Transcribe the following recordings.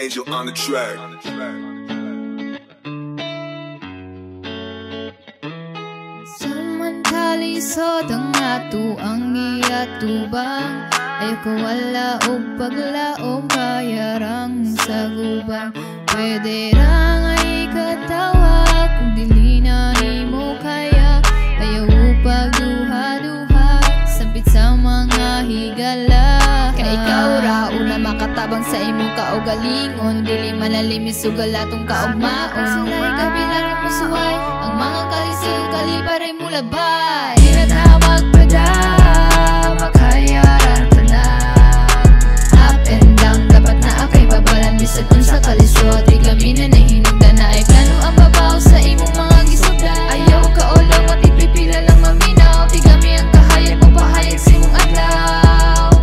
Angel on the track. Samantalisod ang ato ang iyatubang, ayoko wala o paglaom kayarang sa gubang. Pwede rang ay katawa kung dili na nimo kaya, ayaw pagduha-duha sampit sa mga higala. Kay ikaw ra una makatabang sa imong kaugalingon, dili malalim isugal atong kaugmaon. Sila'y kabilang mo suway ang mga kalisod kalibaray mo labay. Di na ta magpadama kayaran tanan, up and down dapat na akay babalan bisag kung sa kalisod. Di kami na nahinugdan na ay plano ang babaw sa imong mga gisugdan. Ayaw ka olong at ipipila lang maminaw, di kami ang kahayag mo pahayag sa imong adlaw.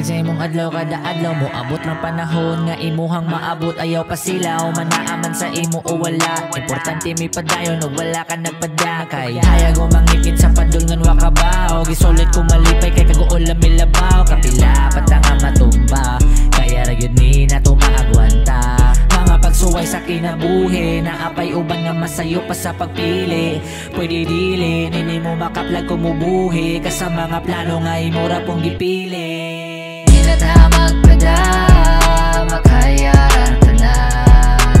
Sa imong adlaw kada adlaw mo abot ng panahon nga imuhang maabot. Ayaw pa sila o manaaman sa imo o wala. Importante may padayon o wala ka nagpadakay. Hayag o mangipin sa padulngan wakabaw. Gisulit ko malipay kay kaguol lang milabaw. Kapila patanga matumba kaya ragyod ni na tumaagwanta. Mga pagsuway sa kinabuhi naapay uban nga masayo pa sa pagpili. Pwede dili nini mo makaplag kumubuhi ka mga plano nga imura pong gipili. Ta magpadama kayaran tanan,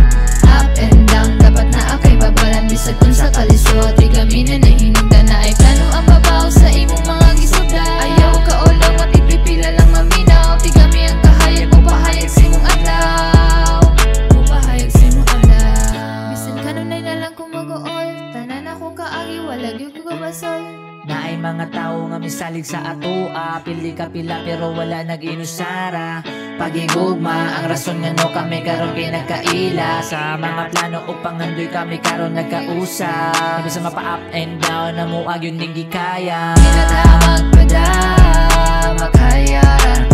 up and down dapat na akay babalan bisag kung sa kalisod. Di kami na nahinugdan na ay plano ang babaw sa imong mga gisugdan. Ayaw ka olong at ipipila lang maminaw, di kami ang kahayag mo pahayag sa imong adlaw. Mo pahayag sa imong adlaw. Bisan kanunay na lang kung mag-uol, tanan ako kaagi wala gyud ko kabasol. Naay mga tao nga misalig sa atoa, pili ka pila pero wala nag-inusara. Pagigugma ang rason nga no kami karon kay nagkaila. Sa mga plano upang andoy kami karon nagkausap. Bisa mapa up and down na muag yun ning gikaya. Di na ta magpadama kayaran